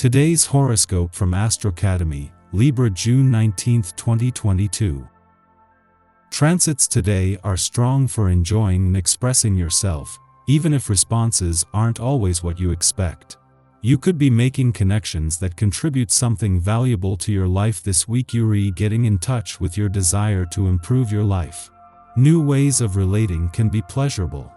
Today's horoscope from Astrocademy, Libra June 19, 2022. Transits today are strong for enjoying and expressing yourself, even if responses aren't always what you expect. You could be making connections that contribute something valuable to your life this week. You're getting in touch with your desire to improve your life. New ways of relating can be pleasurable.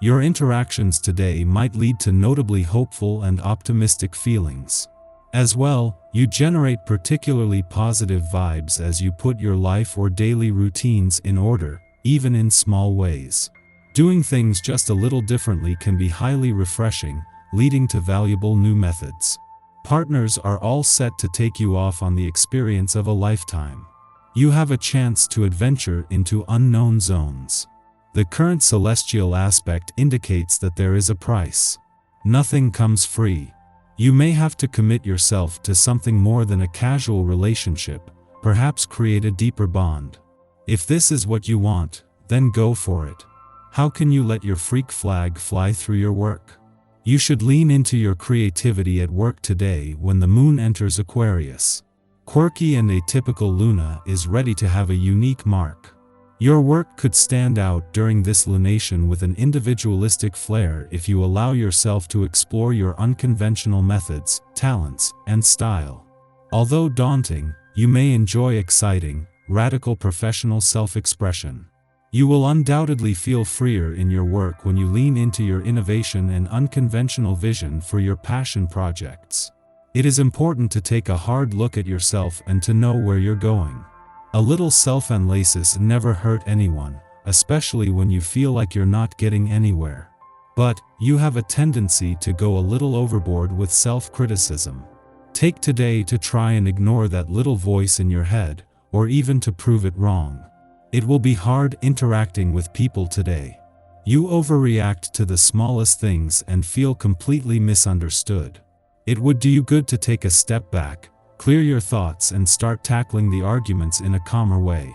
Your interactions today might lead to notably hopeful and optimistic feelings. As well, you generate particularly positive vibes as you put your life or daily routines in order, even in small ways. Doing things just a little differently can be highly refreshing, leading to valuable new methods. Partners are all set to take you off on the experience of a lifetime. You have a chance to adventure into unknown zones. The current celestial aspect indicates that there is a price. Nothing comes free. You may have to commit yourself to something more than a casual relationship, perhaps create a deeper bond. If this is what you want, then go for it. How can you let your freak flag fly through your work? You should lean into your creativity at work today when the moon enters Aquarius. Quirky and atypical Luna is ready to have a unique mark. Your work could stand out during this lunation with an individualistic flair if you allow yourself to explore your unconventional methods, talents, and style. Although daunting, you may enjoy exciting, radical professional self-expression. You will undoubtedly feel freer in your work when you lean into your innovation and unconventional vision for your passion projects. It is important to take a hard look at yourself and to know where you're going. A little self-analysis never hurt anyone, especially when you feel like you're not getting anywhere. But you have a tendency to go a little overboard with self-criticism. Take today to try and ignore that little voice in your head, or even to prove it wrong. It will be hard interacting with people today. You overreact to the smallest things and feel completely misunderstood. It would do you good to take a step back, clear your thoughts and start tackling the arguments in a calmer way.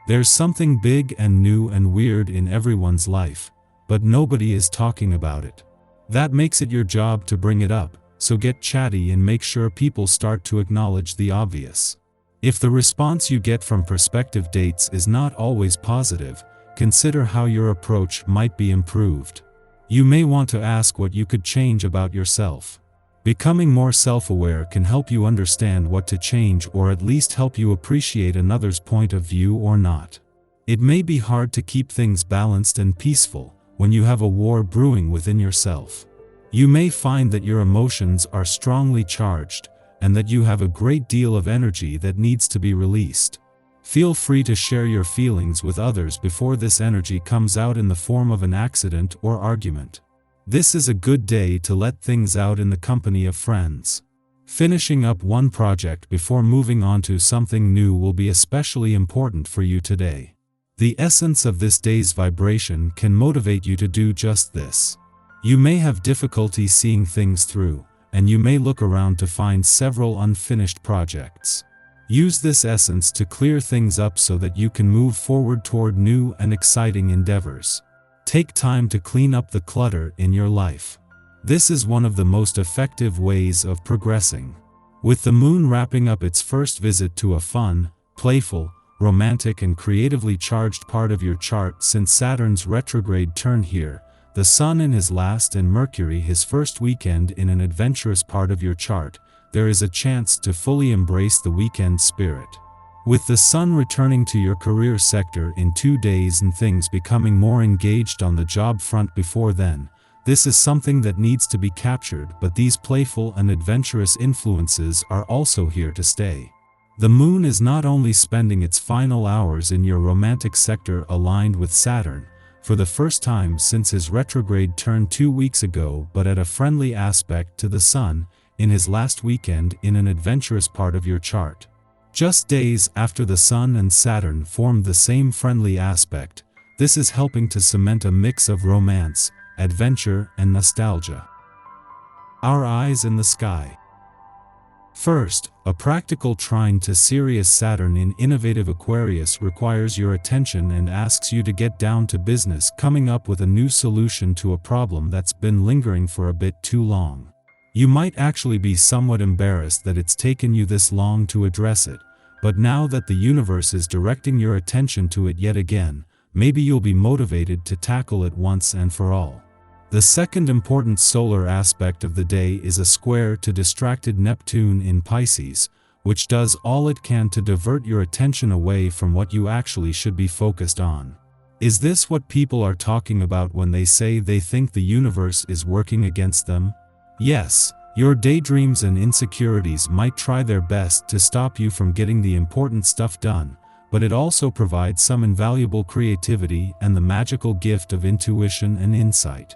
There's something big and new and weird in everyone's life, but nobody is talking about it. That makes it your job to bring it up, so get chatty and make sure people start to acknowledge the obvious. If the response you get from prospective dates is not always positive, consider how your approach might be improved. You may want to ask what you could change about yourself. Becoming more self-aware can help you understand what to change or at least help you appreciate another's point of view or not. It may be hard to keep things balanced and peaceful when you have a war brewing within yourself. You may find that your emotions are strongly charged and that you have a great deal of energy that needs to be released. Feel free to share your feelings with others before this energy comes out in the form of an accident or argument. This is a good day to let things out in the company of friends. Finishing up one project before moving on to something new will be especially important for you today. The essence of this day's vibration can motivate you to do just this. You may have difficulty seeing things through, and you may look around to find several unfinished projects. Use this essence to clear things up so that you can move forward toward new and exciting endeavors. Take time to clean up the clutter in your life. This is one of the most effective ways of progressing. With the moon wrapping up its first visit to a fun, playful, romantic and creatively charged part of your chart since Saturn's retrograde turn here, the Sun in his last and Mercury his first weekend in an adventurous part of your chart, there is a chance to fully embrace the weekend spirit. With the Sun returning to your career sector in 2 days and things becoming more engaged on the job front before then, this is something that needs to be captured, but these playful and adventurous influences are also here to stay. The moon is not only spending its final hours in your romantic sector aligned with Saturn, for the first time since his retrograde turn 2 weeks ago, but at a friendly aspect to the Sun, in his last weekend in an adventurous part of your chart. Just days after the Sun and Saturn formed the same friendly aspect, this is helping to cement a mix of romance, adventure, and nostalgia. Our eyes in the sky. First, a practical trine to Sirius Saturn in innovative Aquarius requires your attention and asks you to get down to business coming up with a new solution to a problem that's been lingering for a bit too long. You might actually be somewhat embarrassed that it's taken you this long to address it, but now that the universe is directing your attention to it yet again, maybe you'll be motivated to tackle it once and for all. The second important solar aspect of the day is a square to distracted Neptune in Pisces, which does all it can to divert your attention away from what you actually should be focused on. Is this what people are talking about when they say they think the universe is working against them? Yes, your daydreams and insecurities might try their best to stop you from getting the important stuff done, but it also provides some invaluable creativity and the magical gift of intuition and insight.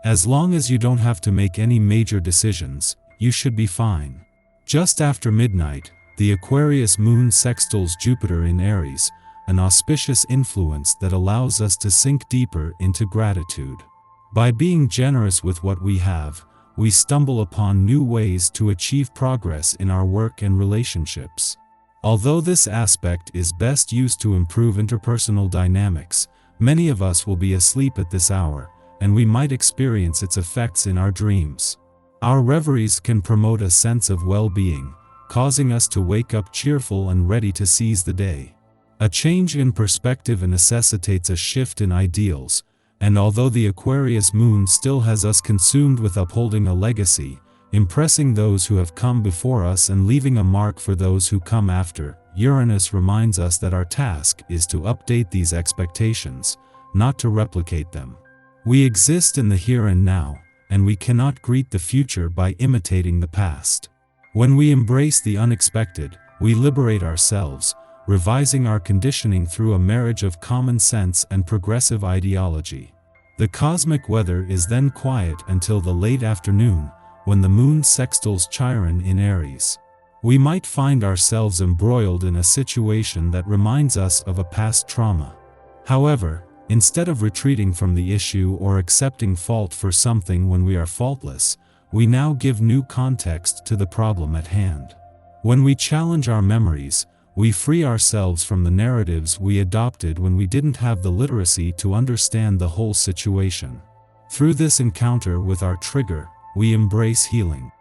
As long as you don't have to make any major decisions, you should be fine. Just after midnight, the Aquarius moon sextiles Jupiter in Aries, an auspicious influence that allows us to sink deeper into gratitude. By being generous with what we have, we stumble upon new ways to achieve progress in our work and relationships. Although this aspect is best used to improve interpersonal dynamics, many of us will be asleep at this hour, and we might experience its effects in our dreams. Our reveries can promote a sense of well-being, causing us to wake up cheerful and ready to seize the day. A change in perspective necessitates a shift in ideals, and although the Aquarius moon still has us consumed with upholding a legacy, impressing those who have come before us and leaving a mark for those who come after, Uranus reminds us that our task is to update these expectations, not to replicate them. We exist in the here and now, and we cannot greet the future by imitating the past. When we embrace the unexpected, we liberate ourselves, revising our conditioning through a marriage of common sense and progressive ideology. The cosmic weather is then quiet until the late afternoon, when the moon sextiles Chiron in Aries. We might find ourselves embroiled in a situation that reminds us of a past trauma. However, instead of retreating from the issue or accepting fault for something when we are faultless, we now give new context to the problem at hand. When we challenge our memories, we free ourselves from the narratives we adopted when we didn't have the literacy to understand the whole situation. Through this encounter with our trigger, we embrace healing.